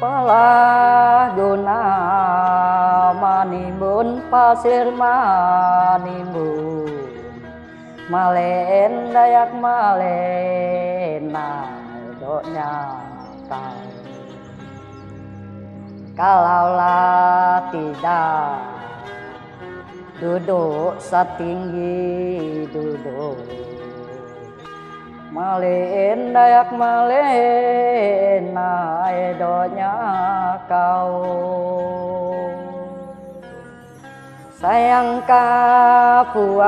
Palah guna manimbun pasir manimbun malen dayak malen doknya kalaulah tidak duduk setinggi duduk malen dayak malen donya kau sayang kapuas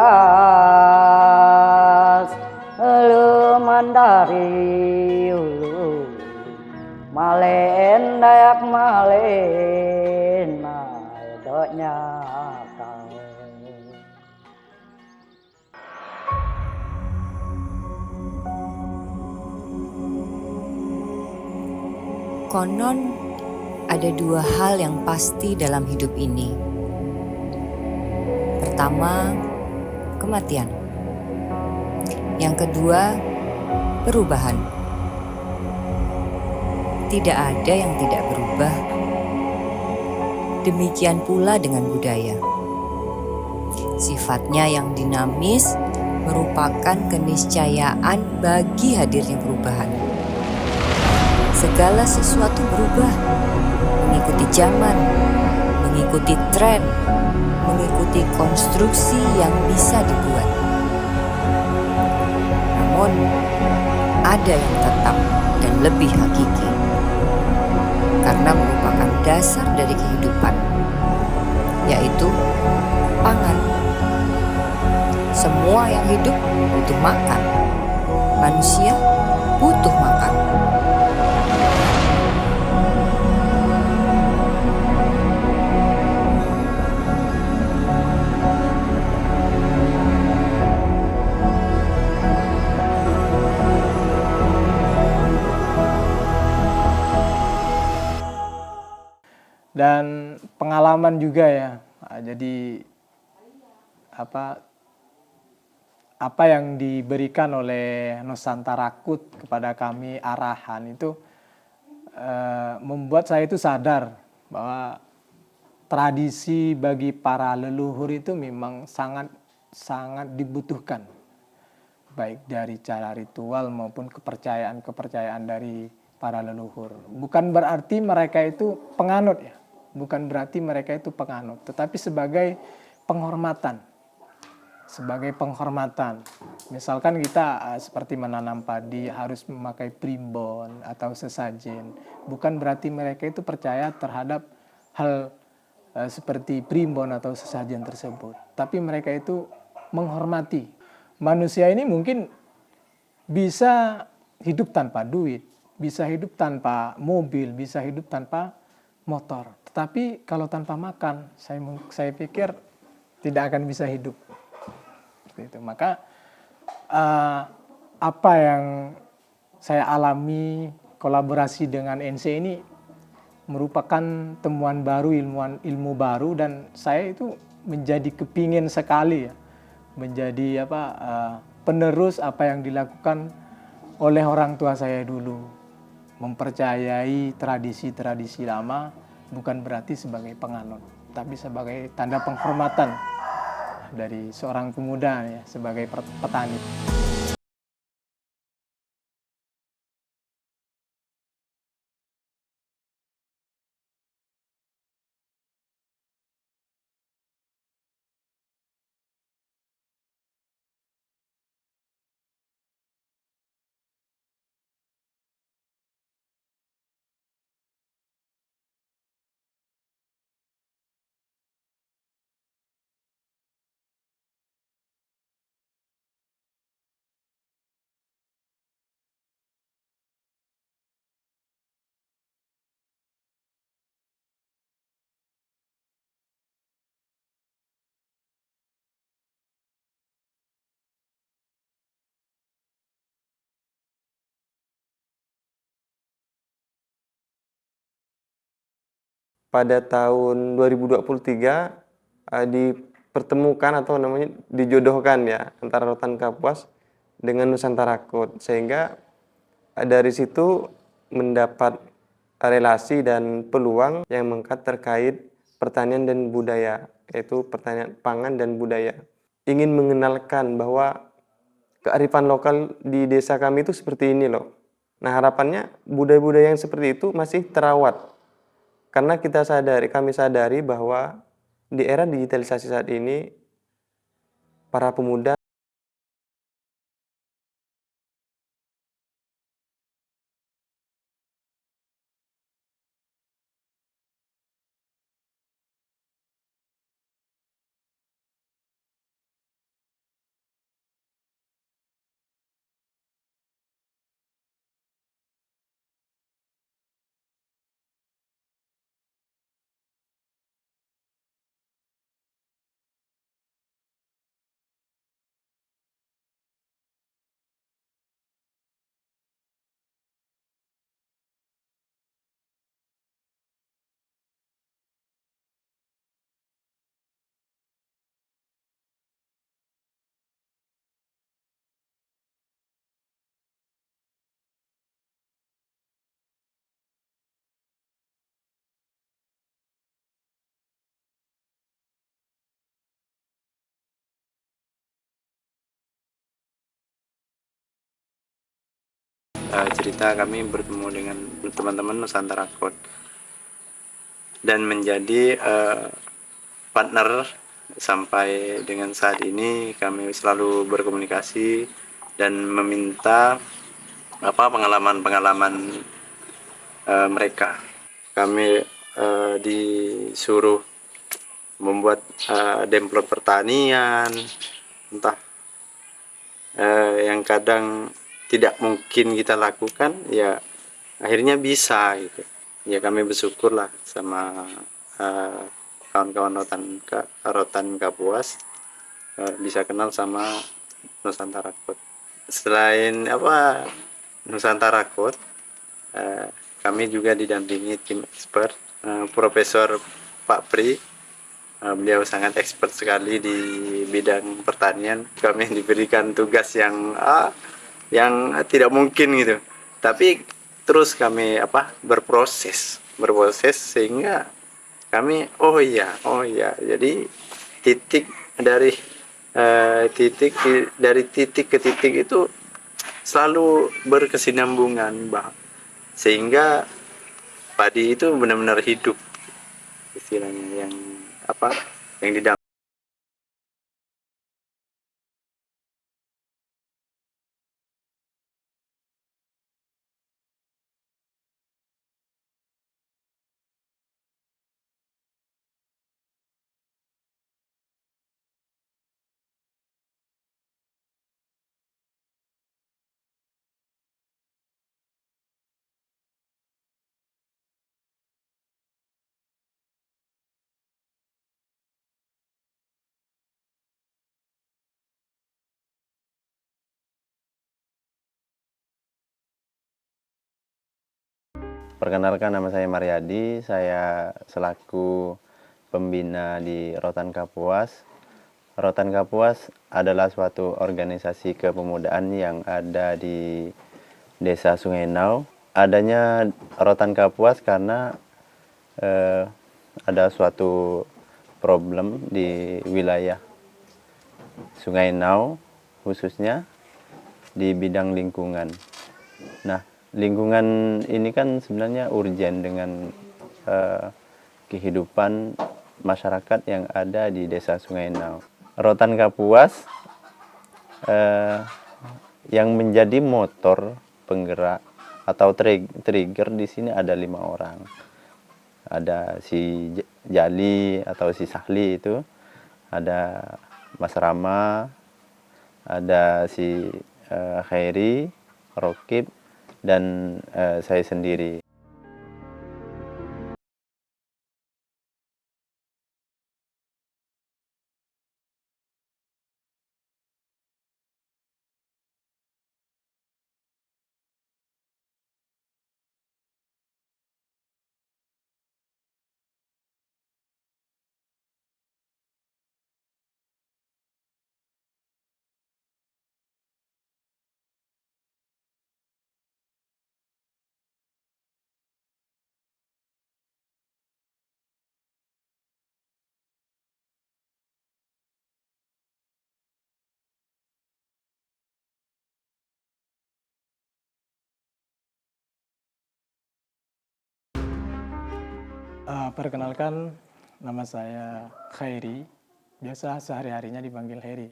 elu mandari ulu malen dayak malen donya kau. Konon ada dua hal yang pasti dalam hidup ini. Pertama, kematian. Yang kedua, perubahan. Tidak ada yang tidak berubah. Demikian pula dengan budaya. Sifatnya yang dinamis merupakan keniscayaan bagi hadirnya perubahan. Segala sesuatu berubah, mengikuti zaman, mengikuti tren, mengikuti konstruksi yang bisa dibuat. Namun, ada yang tetap dan lebih hakiki, karena merupakan dasar dari kehidupan, yaitu pangan. Semua yang hidup butuh makan, manusia butuh makan. Dan pengalaman juga ya. Jadi apa yang diberikan oleh Nusantara Kut kepada kami arahan itu membuat saya itu sadar bahwa tradisi bagi para leluhur itu memang sangat dibutuhkan, baik dari cara ritual maupun kepercayaan dari para leluhur. Bukan berarti mereka itu penganut ya, bukan berarti mereka itu penganut, tetapi sebagai penghormatan. Misalkan kita seperti menanam padi harus memakai primbon atau sesajen. Bukan berarti mereka itu percaya terhadap hal seperti primbon atau sesajen tersebut. Tapi mereka itu menghormati. Manusia ini mungkin bisa hidup tanpa duit, bisa hidup tanpa mobil, bisa hidup tanpa motor. Tetapi kalau tanpa makan, saya pikir tidak akan bisa hidup. Itu. Maka apa yang saya alami kolaborasi dengan NC ini merupakan temuan baru, ilmu baru, dan saya itu menjadi kepingin sekali ya menjadi penerus apa yang dilakukan oleh orang tua saya dulu, mempercayai tradisi-tradisi lama bukan berarti sebagai penganut, tapi sebagai tanda penghormatan dari seorang pemuda ya, sebagai petani. Pada tahun 2023 dipertemukan atau namanya dijodohkan ya antara Rotan Kapuas dengan Nusantara Kut, sehingga dari situ mendapat relasi dan peluang yang mengangkat terkait pertanian dan budaya, yaitu pertanian pangan dan budaya. Ingin mengenalkan bahwa kearifan lokal di desa kami itu seperti ini loh. Nah, harapannya budaya-budaya yang seperti itu masih terawat. Karena kami sadari bahwa di era digitalisasi saat ini, para pemuda cerita kami bertemu dengan teman-teman Nusantara Code dan menjadi partner sampai dengan saat ini. Kami selalu berkomunikasi dan meminta pengalaman-pengalaman mereka. Kami disuruh membuat demplot pertanian, entah yang kadang tidak mungkin kita lakukan, ya akhirnya bisa gitu. Ya kami bersyukur lah sama kawan-kawan rotan Kapuas bisa kenal sama Nusantara Code. Selain Nusantara Code, kami juga didampingi tim expert, Profesor Pak Pri. Beliau sangat expert sekali di bidang pertanian. Kami diberikan tugas yang tidak mungkin gitu. Tapi terus kami berproses sehingga kami oh iya. Jadi titik dari titik ke titik itu selalu berkesinambungan, sehingga padi itu benar-benar hidup, istilahnya, yang didampingi. Perkenalkan, nama saya Mariadi, saya selaku pembina di Rotan Kapuas. Rotan Kapuas adalah suatu organisasi kepemudaan yang ada di Desa Sungai Nau. Adanya Rotan Kapuas karena ada suatu problem di wilayah Sungai Nau, khususnya di bidang lingkungan. Nah, lingkungan ini kan sebenarnya urgen dengan kehidupan masyarakat yang ada di Desa Sungai Nau. Rotan Kapuas yang menjadi motor penggerak atau trigger di sini ada 5 orang. Ada si Jali atau si Sahli itu, ada Mas Rama, ada si Khairi, Rokib, dan saya sendiri. Perkenalkan, nama saya Khairi, biasa sehari-harinya dipanggil Heri.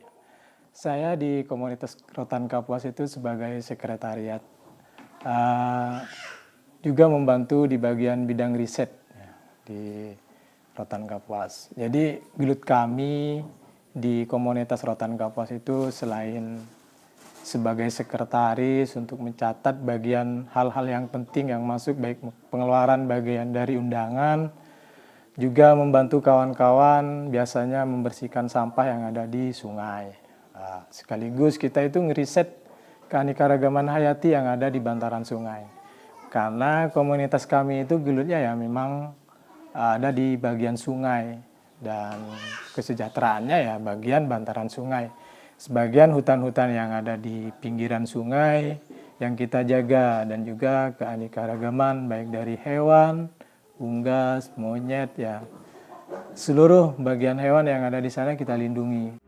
Saya di komunitas Rotan Kapuas itu sebagai sekretariat, juga membantu di bagian bidang riset ya, di Rotan Kapuas. Jadi gelut kami di komunitas Rotan Kapuas itu selain sebagai sekretaris untuk mencatat bagian hal-hal yang penting yang masuk, baik pengeluaran bagian dari undangan, juga membantu kawan-kawan biasanya membersihkan sampah yang ada di sungai. Sekaligus kita itu ngeriset keanekaragaman hayati yang ada di bantaran sungai. Karena komunitas kami itu gelutnya ya memang ada di bagian sungai dan kesejahteraannya ya bagian bantaran sungai. Sebagian hutan-hutan yang ada di pinggiran sungai yang kita jaga, dan juga keanekaragaman baik dari hewan, unggas, monyet ya. Seluruh bagian hewan yang ada di sana kita lindungi.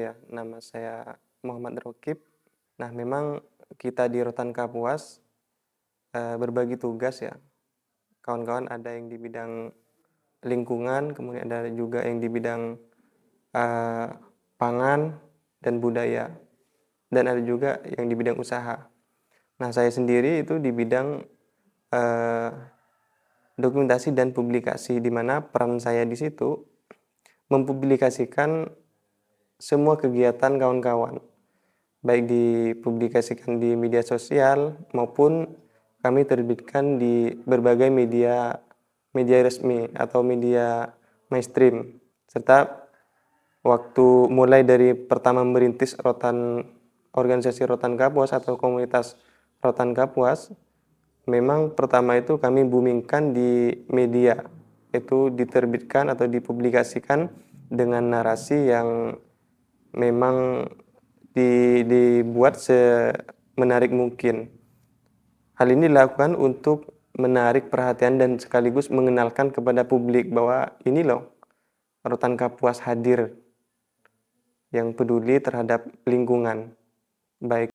Ya, nama saya Muhammad Rokib. Nah, memang kita di Rotan Kapuas berbagi tugas ya. Kawan-kawan ada yang di bidang lingkungan, kemudian ada juga yang di bidang pangan dan budaya, dan ada juga yang di bidang usaha. Nah, saya sendiri itu di bidang dokumentasi dan publikasi, di mana peran saya di situ mempublikasikan semua kegiatan kawan-kawan, baik dipublikasikan di media sosial maupun kami terbitkan di berbagai media resmi atau media mainstream. Serta waktu mulai dari pertama merintis organisasi Rotan Kapuas atau komunitas Rotan Kapuas, memang pertama itu kami boomingkan di media, itu diterbitkan atau dipublikasikan dengan narasi yang memang dibuat semenarik mungkin. Hal ini dilakukan untuk menarik perhatian dan sekaligus mengenalkan kepada publik bahwa ini loh Rotan Kapuas hadir yang peduli terhadap lingkungan. Baik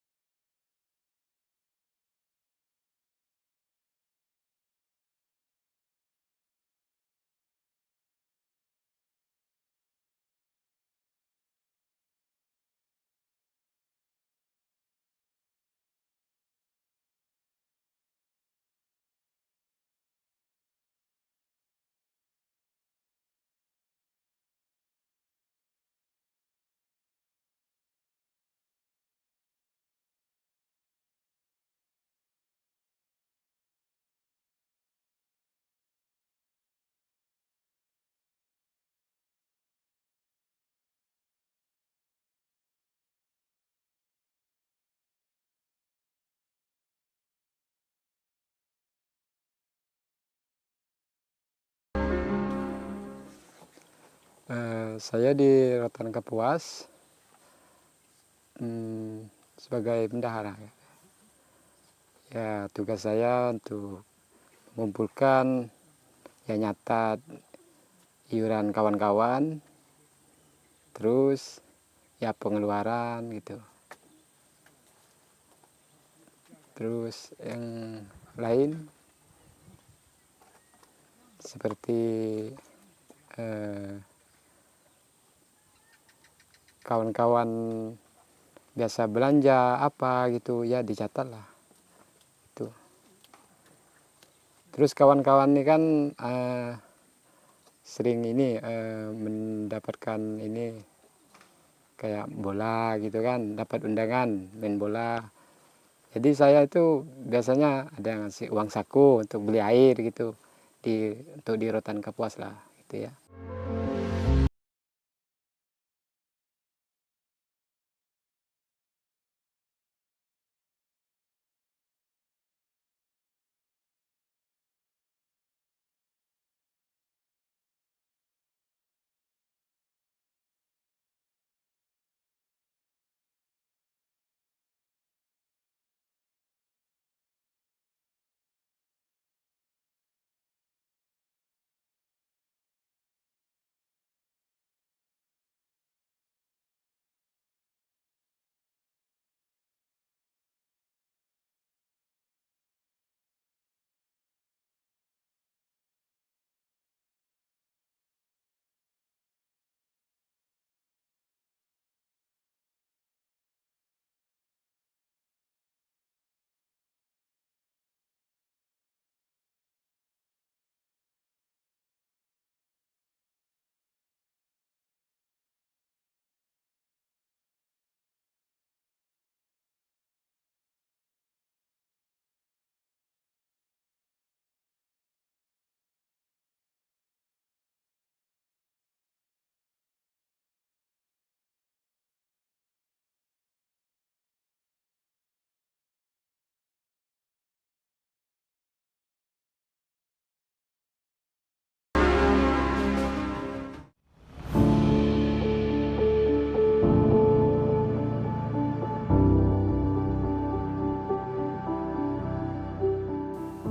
Saya di Rotan Kapuas sebagai bendahara. Ya, tugas saya untuk mengumpulkan, ya nyatat iuran kawan-kawan, terus ya pengeluaran gitu. Terus yang lain seperti kawan-kawan biasa belanja apa gitu ya dicatat lah itu. Terus kawan-kawan ini kan sering ini mendapatkan ini kayak bola gitu kan, dapat undangan main bola. Jadi saya itu biasanya ada yang ngasih uang saku untuk beli air gitu untuk di Rotan Kapuas lah gitu ya.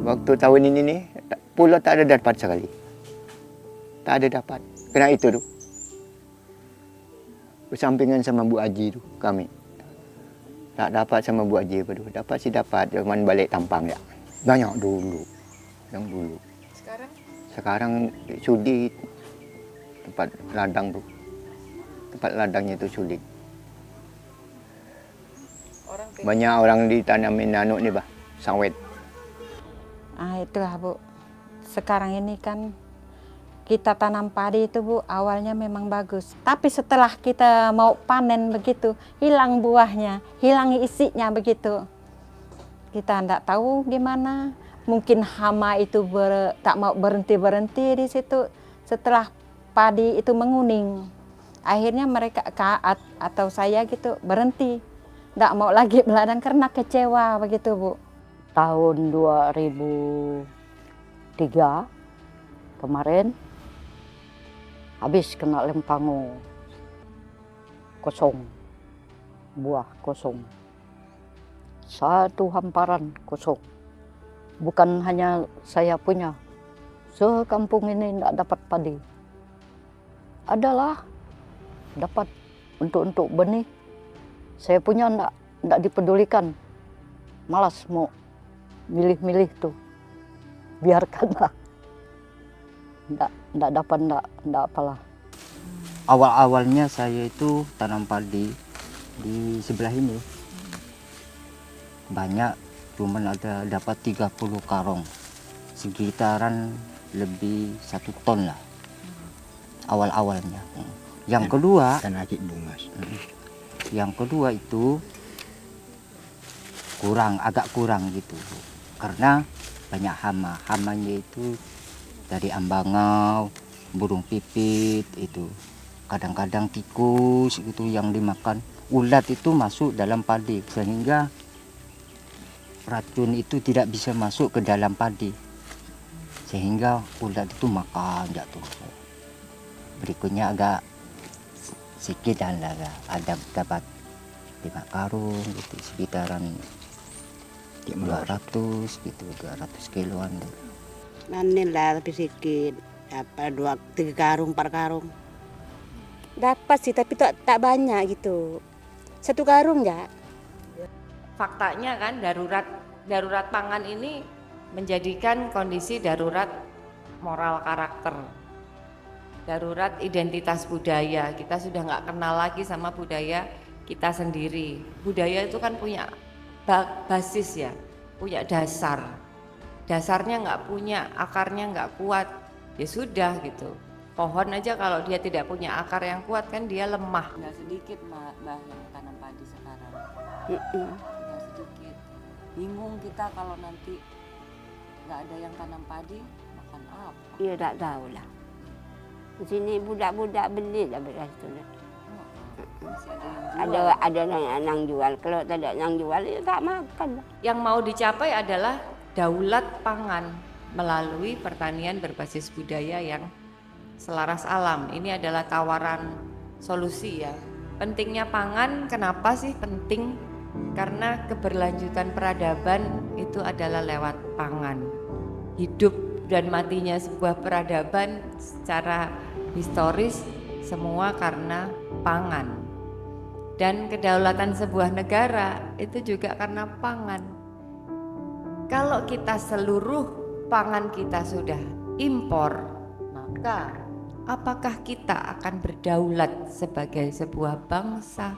Waktu tahun ini nih, pulau tak ada dapat sekali. Tak ada dapat. Kena itu tuh. Bersampingan sama Bu Haji tuh kami. Tak dapat sama Bu Haji apa tuh. Dapat sih dapat, cuman balik tampang ya. Banyak dulu. Yang dulu. Sekarang? Sekarang sulit. Tempat ladang tuh. Tempat ladangnya itu sulit. Banyak orang ditanamin anu nih bah, sawit. Itulah Bu, sekarang ini kan kita tanam padi itu Bu, awalnya memang bagus. Tapi setelah kita mau panen begitu, hilang buahnya, hilang isinya begitu. Kita tidak tahu gimana, mungkin hama itu tak mau berhenti-berhenti di situ. Setelah padi itu menguning, akhirnya mereka atau saya gitu berhenti. Tidak mau lagi beladang karena kecewa begitu Bu. Tahun 2003 kemarin habis kena lempango, kosong, buah kosong, satu hamparan kosong. Bukan hanya saya punya, sekampung ini tidak dapat padi. Adalah dapat untuk benih, saya punya tidak dipedulikan, malas mau milih-milih tuh, biarkanlah, ndak dapat, ndak apalah. Awal-awalnya saya itu tanam padi di sebelah ini banyak, cuman ada dapat 30 karung, sekitaran lebih 1 ton lah awal-awalnya. Yang kedua, yang kedua itu agak kurang gitu, karena banyak hamanya itu dari ambangau, burung pipit itu, kadang-kadang tikus gitu yang dimakan. Ulat itu masuk dalam padi sehingga racun itu tidak bisa masuk ke dalam padi, sehingga ulat itu makan jatuh. Berikutnya agak sedikit ada dapat 5 karung gitu, sekitaran 200 gitu, 200 kiloan dulu. Panen lah tapi sedikit, apa 2-3 karung, 4 karung. Dapat sih tapi tak banyak gitu. 1 karung ya. Faktanya kan darurat pangan ini menjadikan kondisi darurat moral karakter, darurat identitas budaya. Kita sudah nggak kenal lagi sama budaya kita sendiri. Budaya itu kan punya basis ya, punya dasar. Dasarnya nggak punya, akarnya nggak kuat, ya sudah gitu. Pohon aja kalau dia tidak punya akar yang kuat kan dia lemah. Nggak sedikit mbah yang tanam padi sekarang. Nggak sedikit. Bingung kita kalau nanti nggak ada yang tanam padi, makan apa? Iya tak tahu lah. Di sini budak-budak beli lah beras itu. Ada yang jual. Kalau tidak yang jual ya tak makan. Yang mau dicapai adalah daulat pangan melalui pertanian berbasis budaya yang selaras alam. Ini adalah tawaran solusi ya. Pentingnya pangan, kenapa sih penting? Karena keberlanjutan peradaban itu adalah lewat pangan. Hidup dan matinya sebuah peradaban secara historis semua karena pangan. Dan kedaulatan sebuah negara itu juga karena pangan. Kalau kita seluruh pangan kita sudah impor, maka apakah kita akan berdaulat sebagai sebuah bangsa?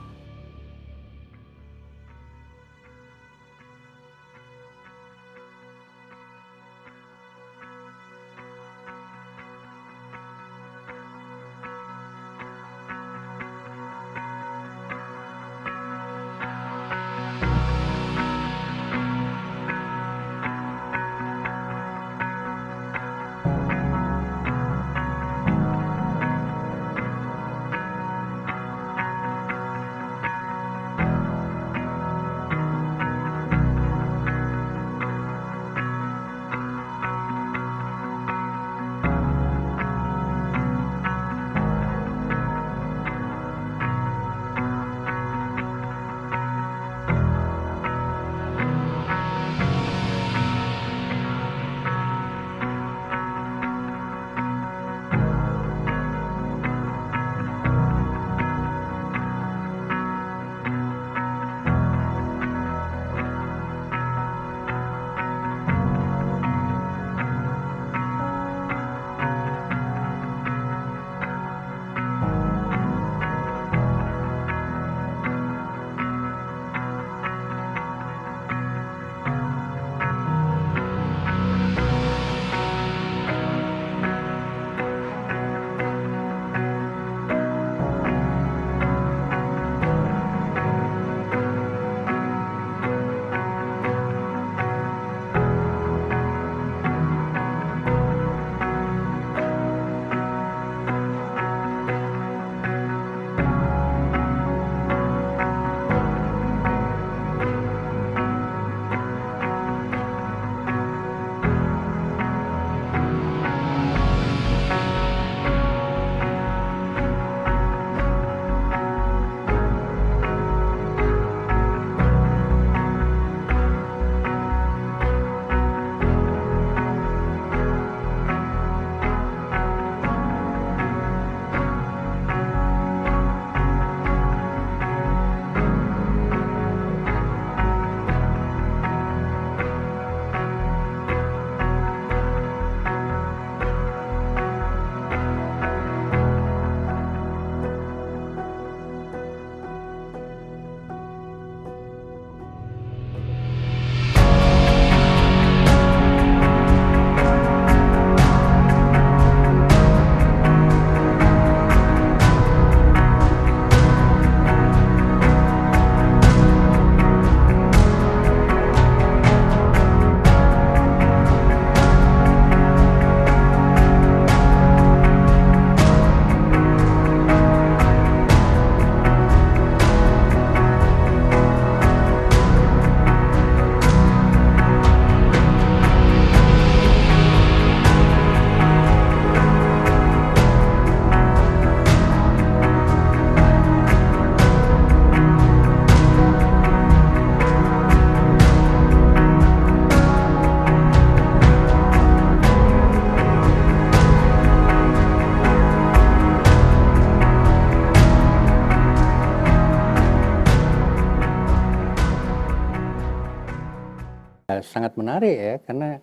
sangat menarik ya, karena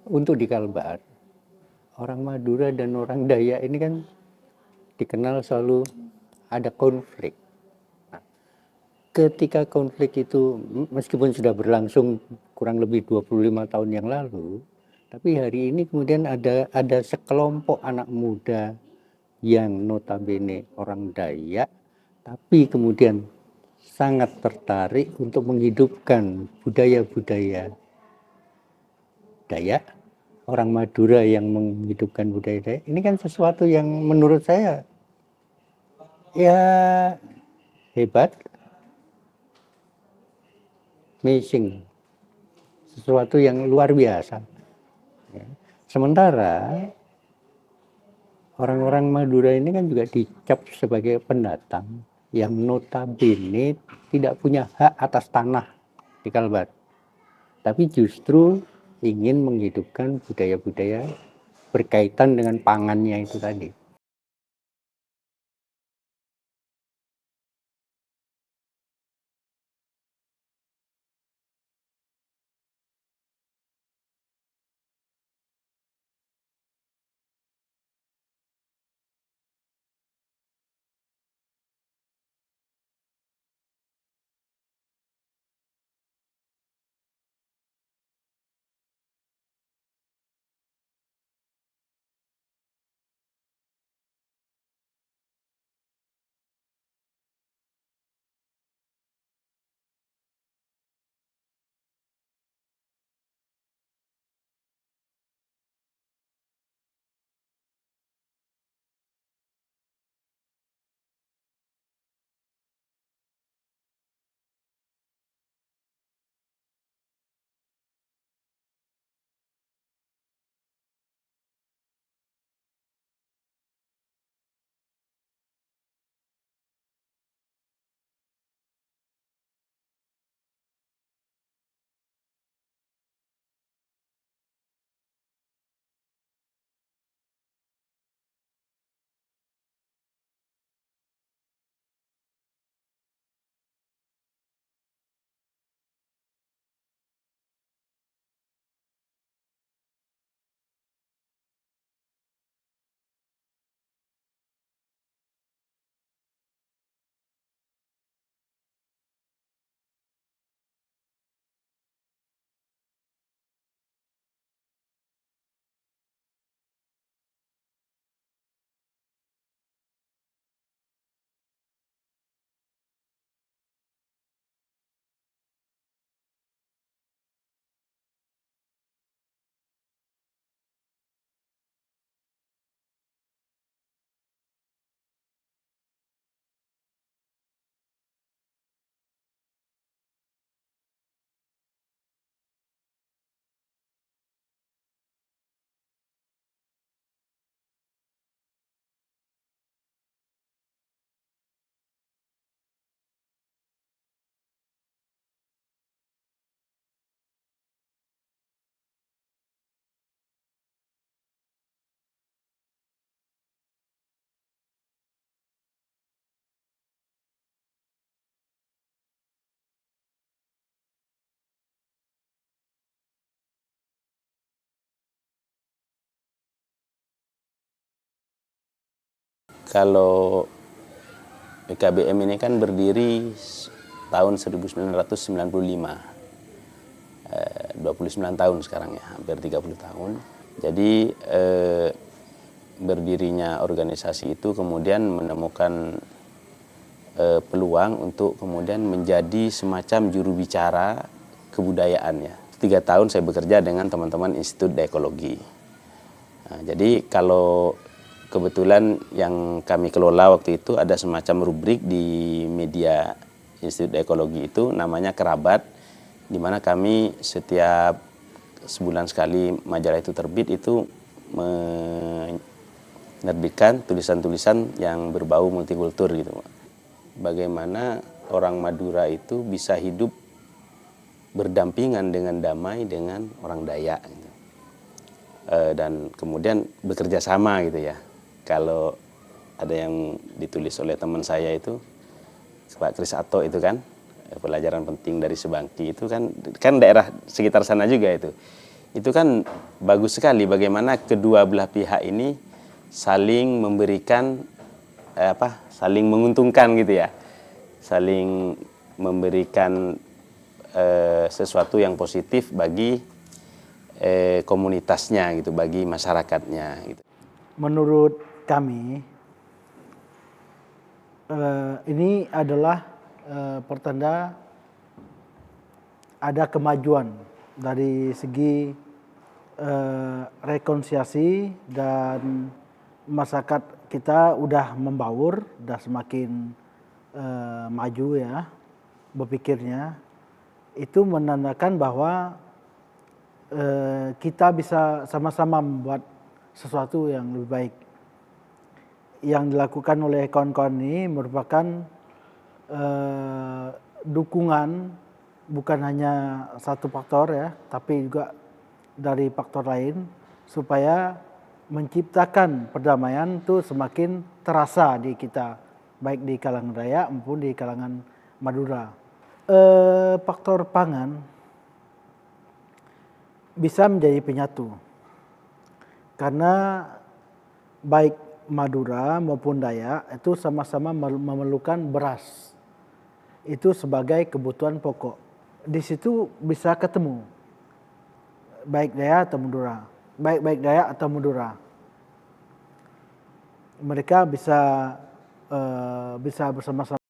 untuk di Kalbar, orang Madura dan orang Dayak ini kan dikenal selalu ada konflik. Nah, ketika konflik itu meskipun sudah berlangsung kurang lebih 25 tahun yang lalu, tapi hari ini kemudian ada sekelompok anak muda yang notabene orang Dayak, tapi kemudian sangat tertarik untuk menghidupkan budaya-budaya Dayak, orang Madura yang menghidupkan budaya Dayak. Ini kan sesuatu yang menurut saya ya hebat, amazing, sesuatu yang luar biasa. Ya. Sementara orang-orang Madura ini kan juga dicap sebagai pendatang yang notabene tidak punya hak atas tanah di Kalbar, tapi justru ingin menghidupkan budaya-budaya berkaitan dengan pangannya itu tadi. Kalau PKBM ini kan berdiri tahun 1995, 29 tahun sekarang ya, hampir 30 tahun. Jadi berdirinya organisasi itu kemudian menemukan peluang untuk kemudian menjadi semacam juru bicara kebudayaan ya. 3 tahun saya bekerja dengan teman-teman Institut Daekologi. Nah, jadi kalau kebetulan yang kami kelola waktu itu ada semacam rubrik di media Institut Ekologi itu namanya Kerabat, di mana kami setiap sebulan sekali majalah itu terbit itu menerbitkan tulisan-tulisan yang berbau multikultur gitu. Bagaimana orang Madura itu bisa hidup berdampingan dengan damai dengan orang Dayak gitu. Dan kemudian bekerja sama gitu ya. Kalau ada yang ditulis oleh teman saya itu Pak Kris Atto itu kan pelajaran penting dari Sebangki itu kan daerah sekitar sana juga itu kan bagus sekali bagaimana kedua belah pihak ini saling memberikan saling menguntungkan gitu ya, saling memberikan sesuatu yang positif bagi komunitasnya gitu, bagi masyarakatnya gitu. Menurut kami ini adalah pertanda ada kemajuan dari segi rekonsiliasi dan masyarakat kita udah membaur, udah semakin maju ya berpikirnya. Itu menandakan bahwa kita bisa sama-sama membuat sesuatu yang lebih baik. Yang dilakukan oleh kawan-kawan ini merupakan dukungan bukan hanya satu faktor ya, tapi juga dari faktor lain supaya menciptakan perdamaian itu semakin terasa di kita, baik di kalangan Dayak maupun di kalangan Madura. Faktor pangan bisa menjadi penyatu karena baik Madura maupun Dayak itu sama-sama memerlukan beras itu sebagai kebutuhan pokok. Di situ bisa ketemu baik Dayak atau Madura, baik Dayak atau Madura. Mereka bisa bersama-sama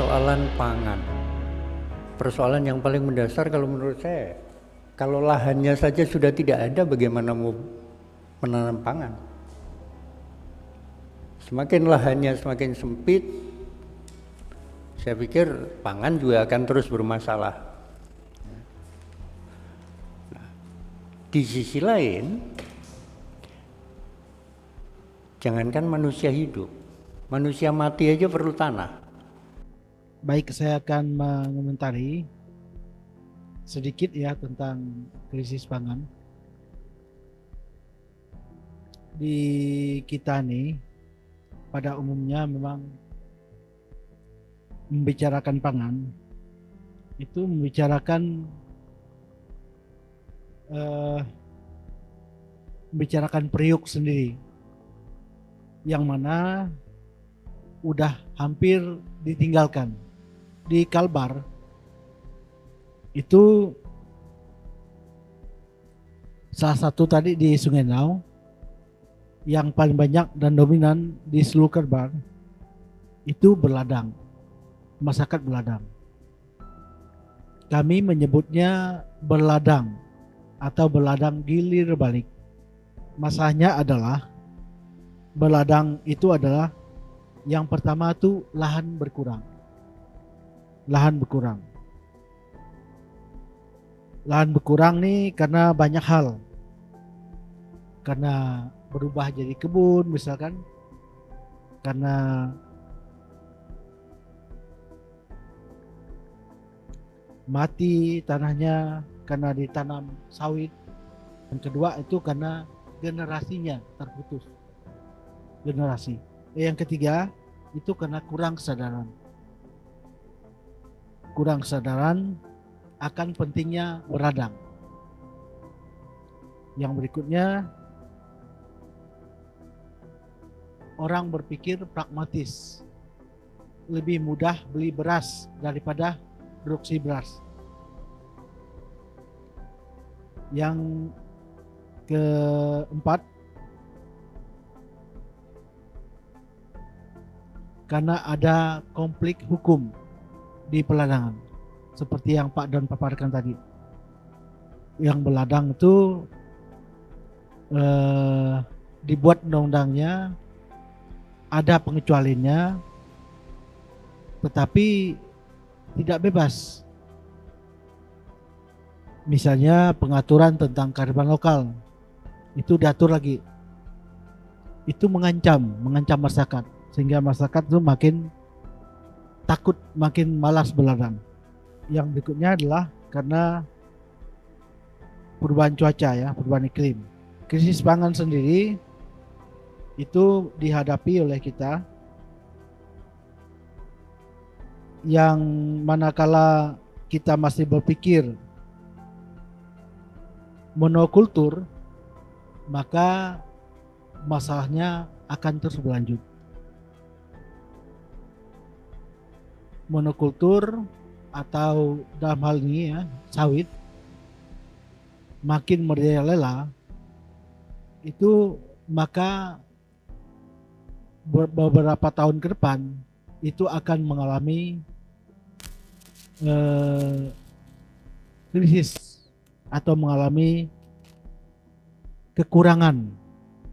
persoalan pangan. Persoalan yang paling mendasar kalau menurut saya, kalau lahannya saja sudah tidak ada, bagaimana mau menanam pangan? Semakin lahannya semakin sempit, saya pikir pangan juga akan terus bermasalah. Nah, di sisi lain, jangankan manusia hidup, manusia mati aja perlu tanah. Baik, saya akan mengomentari sedikit ya tentang krisis pangan. Di kita nih, pada umumnya memang membicarakan pangan itu membicarakan periuk sendiri, yang mana udah hampir ditinggalkan. Di Kalbar itu salah satu tadi di Sungai Nau yang paling banyak dan dominan di seluruh Kalbar itu berladang, masyarakat berladang. Kami menyebutnya berladang atau berladang gilir balik. Masalahnya adalah berladang itu adalah yang pertama itu lahan berkurang. Lahan berkurang nih karena banyak hal. Karena berubah jadi kebun misalkan, karena mati tanahnya karena ditanam sawit. Yang kedua itu karena generasinya terputus. Generasi. Yang ketiga itu karena kurang kesadaran. Kurang kesadaran akan pentingnya berladang. Yang berikutnya, orang berpikir pragmatis. Lebih mudah beli beras daripada produksi beras. Yang keempat, karena ada konflik hukum di peladangan, seperti yang Pak Don paparkan tadi. Yang berladang itu dibuat undang-undangnya, ada pengecualiannya, tetapi tidak bebas. Misalnya pengaturan tentang kearifan lokal, itu diatur lagi. Itu mengancam masyarakat, sehingga masyarakat itu makin takut, makin malas berladang. Yang berikutnya adalah karena perubahan cuaca ya, perubahan iklim. Krisis pangan sendiri itu dihadapi oleh kita, yang manakala kita masih berpikir monokultur, maka masalahnya akan terus berlanjut. Monokultur atau dalam hal ini ya sawit makin merajalela, itu maka beberapa tahun ke depan itu akan mengalami krisis atau mengalami kekurangan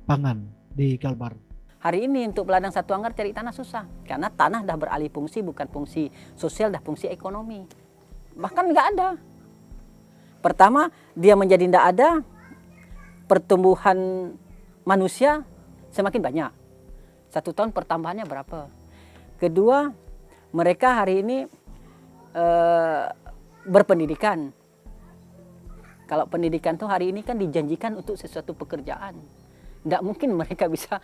pangan di Kalbar. Hari ini untuk beladang satu anggar cari tanah susah, karena tanah dah beralih fungsi, bukan fungsi sosial, dah fungsi ekonomi. Bahkan nggak ada. Pertama, dia menjadi nggak ada, pertumbuhan manusia semakin banyak. 1 tahun pertambahannya berapa? Kedua, mereka hari ini berpendidikan. Kalau pendidikan tuh hari ini kan dijanjikan untuk sesuatu pekerjaan. Nggak mungkin mereka bisa,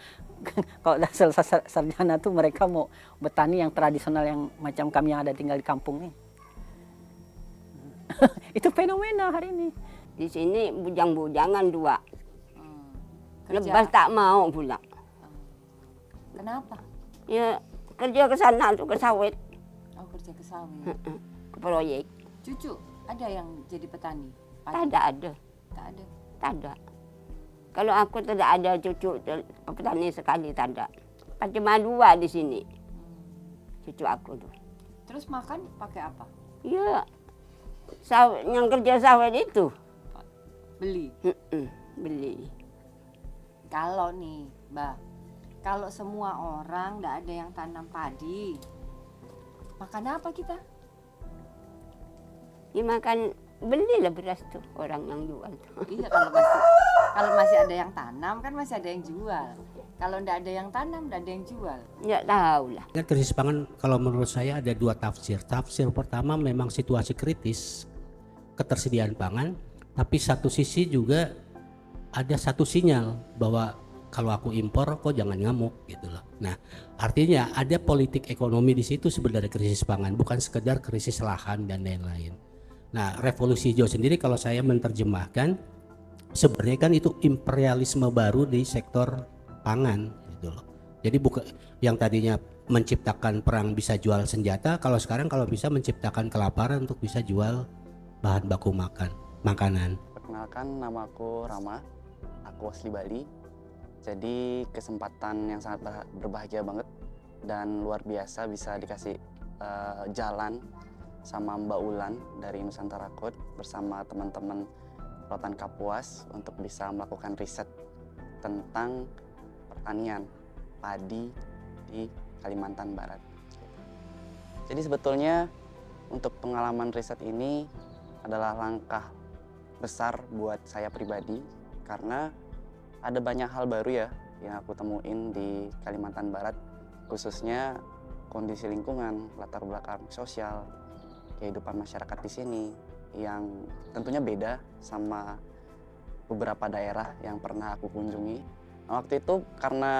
kalau udah selesai sarjana tuh mereka mau bertani yang tradisional yang macam kami yang ada tinggal di kampung nih. Itu fenomena hari ini. Di sini bujang-bujangan 2. Lepas tak mau pula. Kenapa? Ya kerja ke sana tuh, ke sawit. Oh, kerja ke sawit. Ke proyek. Cucu ada yang jadi petani? Tak ada. Tak ada. Tak ada. Kalau aku tidak ada cucu petani sekali, tak ada. Cuma 2 di sini. Cucu aku tuh. Terus makan pakai apa? Iya, yang kerja sawit itu. Beli? Beli. Kalau nih, Mbak, kalau semua orang nggak ada yang tanam padi, makan apa kita? Ya makan, belilah beras tuh orang yang jual tuh. Iya, kalau masih ada yang tanam kan masih ada yang jual. Kalau nggak ada yang tanam, nggak ada yang jual. Nggak tahu lah. Krisis pangan kalau menurut saya ada dua tafsir. Tafsir pertama memang situasi kritis, ketersediaan pangan, tapi satu sisi juga ada satu sinyal bahwa kalau aku impor kok jangan ngamuk gitu loh. Nah, artinya ada politik ekonomi di situ sebenarnya krisis pangan, bukan sekedar krisis lahan dan lain-lain. Nah, revolusi hijau sendiri kalau saya menerjemahkan sebenarnya kan itu imperialisme baru di sektor pangan gitu loh. Jadi bukan yang tadinya menciptakan perang bisa jual senjata, kalau sekarang kalau bisa menciptakan kelaparan untuk bisa jual bahan baku makanan. Perkenalkan, nama aku Rama, aku asli Bali. Jadi kesempatan yang sangat berbahagia banget dan luar biasa bisa dikasih jalan sama Mbak Ulan dari Nusantara Code bersama teman-teman Rotan Kapuas untuk bisa melakukan riset tentang pertanian padi di Kalimantan Barat. Jadi sebetulnya untuk pengalaman riset ini adalah langkah besar buat saya pribadi karena ada banyak hal baru ya yang aku temuin di Kalimantan Barat, khususnya kondisi lingkungan, latar belakang sosial, kehidupan masyarakat di sini yang tentunya beda sama beberapa daerah yang pernah aku kunjungi. Nah, waktu itu karena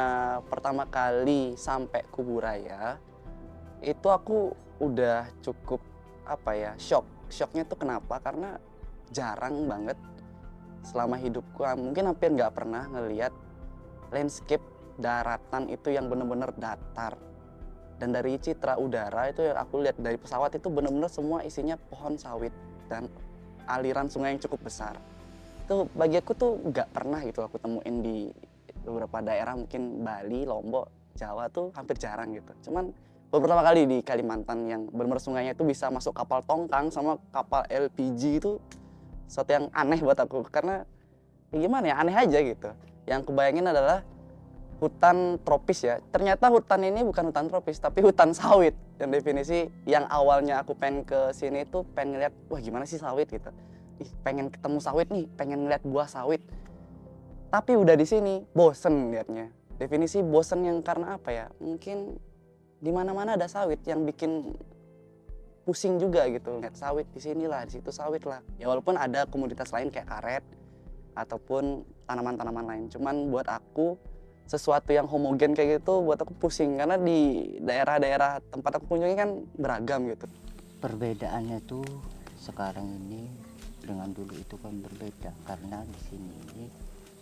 pertama kali sampai Kuburaya, itu aku udah cukup shocknya tuh kenapa? Karena jarang banget selama hidupku, mungkin hampir nggak pernah ngelihat landscape daratan itu yang bener-bener datar. Dan dari citra udara itu yang aku lihat dari pesawat itu bener-bener semua isinya pohon sawit dan aliran sungai yang cukup besar. Itu bagi aku tuh nggak pernah gitu aku temuin di beberapa daerah, mungkin Bali, Lombok, Jawa tuh hampir jarang gitu. Cuman beberapa kali di Kalimantan yang bener-bener sungainya itu bisa masuk kapal tongkang sama kapal LPG itu sesuatu yang aneh buat aku karena ya gimana ya, aneh aja gitu. Yang kebayangin adalah hutan tropis ya. Ternyata hutan ini bukan hutan tropis tapi hutan sawit. Yang definisi yang awalnya aku pengen ke sini tuh pengen ngeliat wah gimana sih sawit gitu. Pengen ketemu sawit nih, pengen ngeliat buah sawit. Tapi udah di sini bosen liatnya. Definisi bosen yang karena apa ya? Mungkin di mana-mana ada sawit yang bikin pusing juga gitu. Lihat sawit di sini lah, di situ sawit lah. Ya walaupun ada komoditas lain kayak karet ataupun tanaman-tanaman lain. Cuman buat aku sesuatu yang homogen kayak gitu buat aku pusing karena di daerah-daerah tempat aku kunjungi kan beragam gitu. Perbedaannya tuh sekarang ini dengan dulu itu kan berbeda karena di sini ini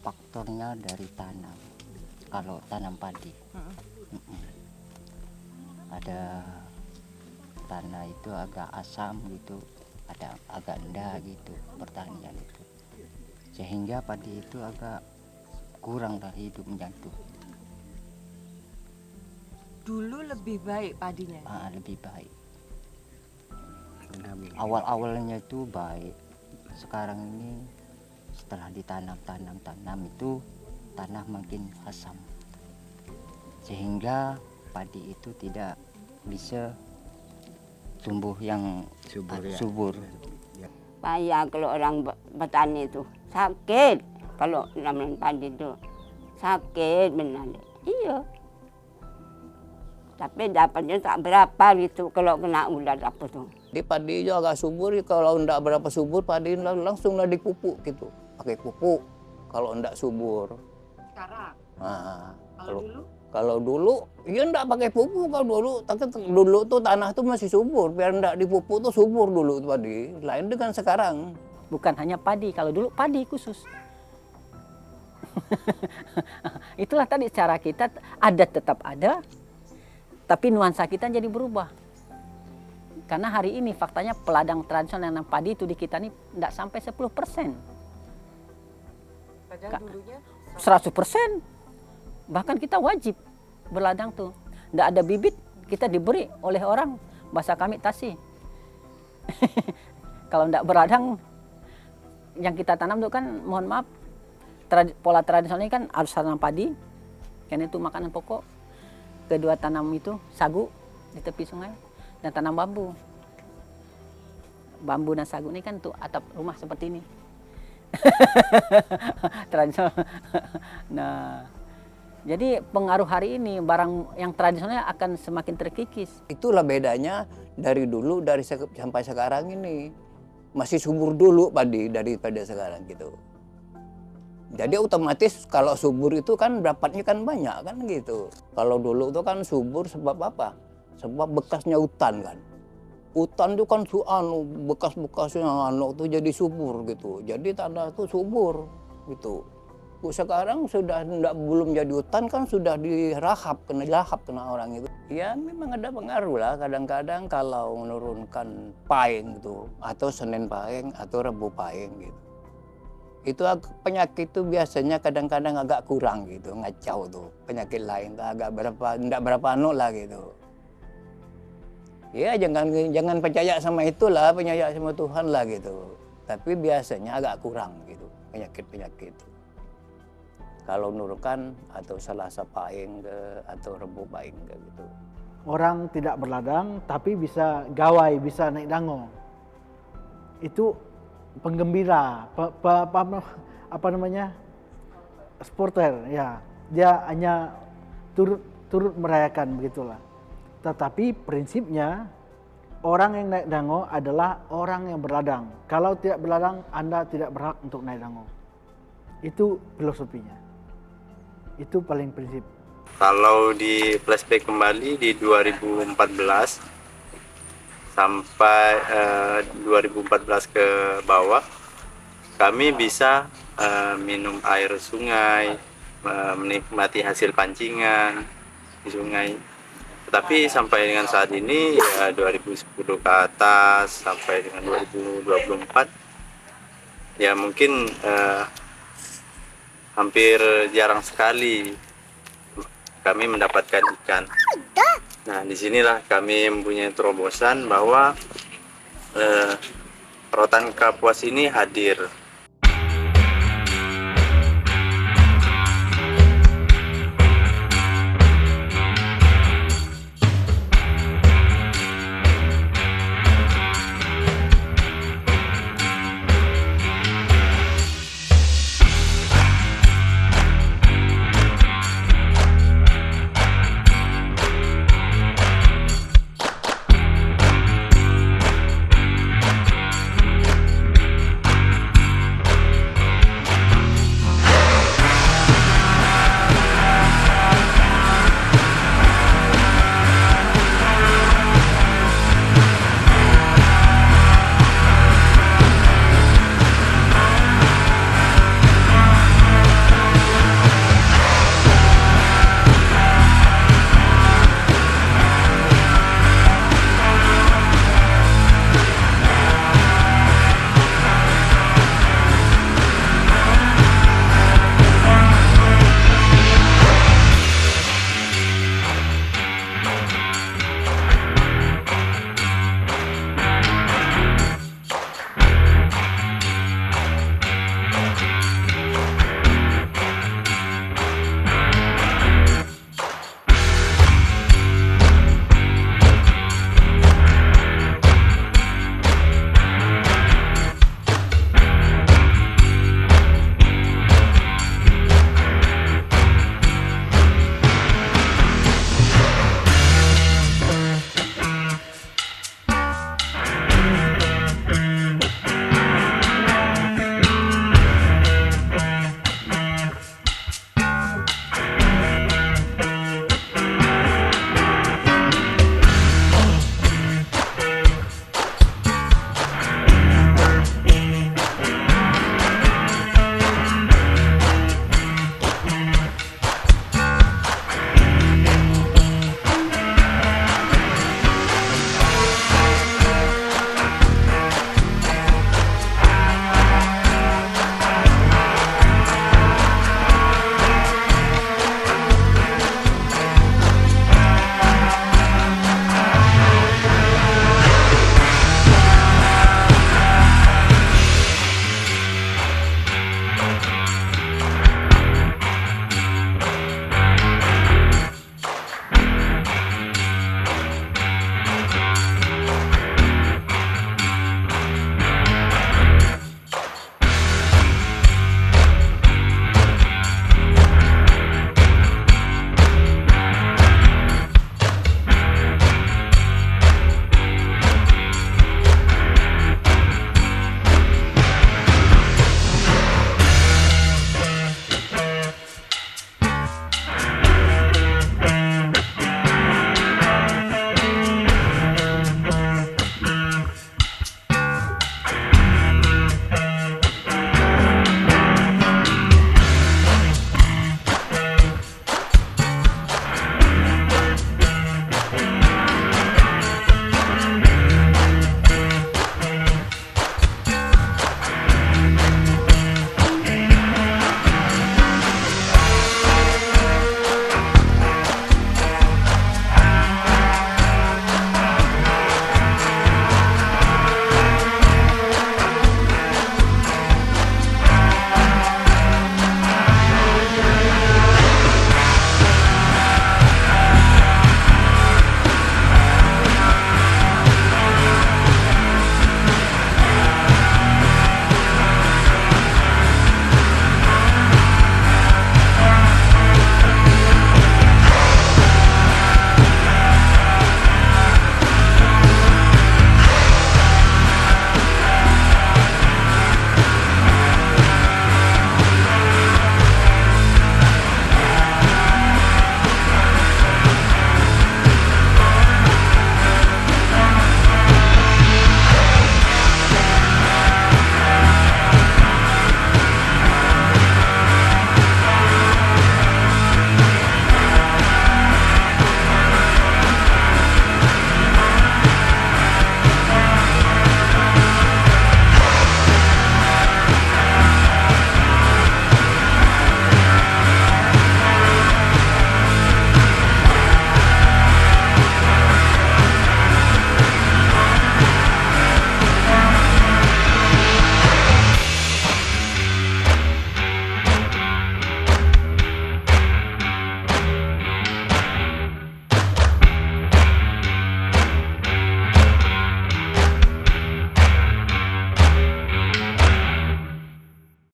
faktornya dari tanam. Kalau tanam padi, ada tanah itu agak asam gitu, ada agak rendah gitu pertanian itu, sehingga padi itu agak kurang lah hidupnya tuh. Dulu lebih baik padinya? Lebih baik. Awal-awalnya itu baik. Sekarang ini setelah ditanam itu tanah makin asam. Sehingga padi itu tidak bisa tumbuh yang subur. Payah kalau orang petani itu sakit. Kalau namanya padi itu sakit benar. Iya. Tapi dapatnya tak berapa gitu kalau kena ular apa tuh. Di padi itu agak subur, kalau enggak berapa subur padi langsung lah dipupuk gitu. Pakai pupuk kalau enggak subur. Sekarang? Nah, Kalau dulu? Kalau dulu, ya enggak pakai pupuk kalau dulu. Tapi dulu tuh tanah tuh masih subur. Biar enggak dipupuk tuh subur dulu padi. Lain dengan sekarang. Bukan hanya padi, kalau dulu padi khusus. Itulah tadi cara kita, adat tetap ada, tapi nuansa kita jadi berubah. Karena hari ini faktanya peladang tradisional yang padi itu di kita ini enggak sampai 10%. Padahal dulunya 100%. Bahkan kita wajib berladang tuh. Nggak ada bibit, kita diberi oleh orang bahasa kami tasi. Kalau tidak berladang, yang kita tanam itu kan, mohon maaf, pola tradisionalnya kan harus tanam padi, karena itu makanan pokok. Kedua tanam itu sagu di tepi sungai, dan tanam bambu. Bambu dan sagu ini kan tuh atap rumah seperti ini. Tradisional. Nah, jadi pengaruh hari ini barang yang tradisionalnya akan semakin terkikis. Itulah bedanya dari dulu sampai sekarang ini. Masih subur dulu padi daripada sekarang gitu. Jadi otomatis kalau subur itu kan dapatnya kan banyak kan gitu. Kalau dulu itu kan subur sebab apa? Sebab bekasnya hutan kan. Hutan itu kan bekas-bekasnya itu jadi subur gitu. Jadi tanah itu subur gitu. Sekarang sudah belum jadi hutan kan sudah dilahap kena orang itu. Ya memang ada pengaruh lah, kadang-kadang kalau menurunkan pahing gitu, atau Senin pahing atau Rebu pahing gitu. Itu penyakit itu biasanya kadang-kadang agak kurang gitu, ngacau tuh. Penyakit lain tuh agak enggak berapa lah gitu. Ya jangan percaya sama itulah, percaya sama Tuhan lah gitu. Tapi biasanya agak kurang gitu, penyakit-penyakit itu. Kalau nurukan atau Selasa pahing atau Rebu pahing gitu. Orang tidak berladang tapi bisa gawai, bisa naik dango. Itu penggembira, apa namanya? Supporter ya. Dia hanya turut merayakan begitulah. Tetapi prinsipnya orang yang naik dango adalah orang yang berladang. Kalau tidak berladang, Anda tidak berhak untuk naik dango. Itu filosofinya. Itu paling prinsip. Kalau di flashback kembali di 2014 sampai 2014 ke bawah, kami bisa minum air sungai, menikmati hasil pancingan di sungai. Tetapi sampai dengan saat ini ya 2010 ke atas sampai dengan 2024 ya mungkin hampir jarang sekali kami mendapatkan ikan. Nah, disinilah kami mempunyai terobosan bahwa rotan kapuas ini hadir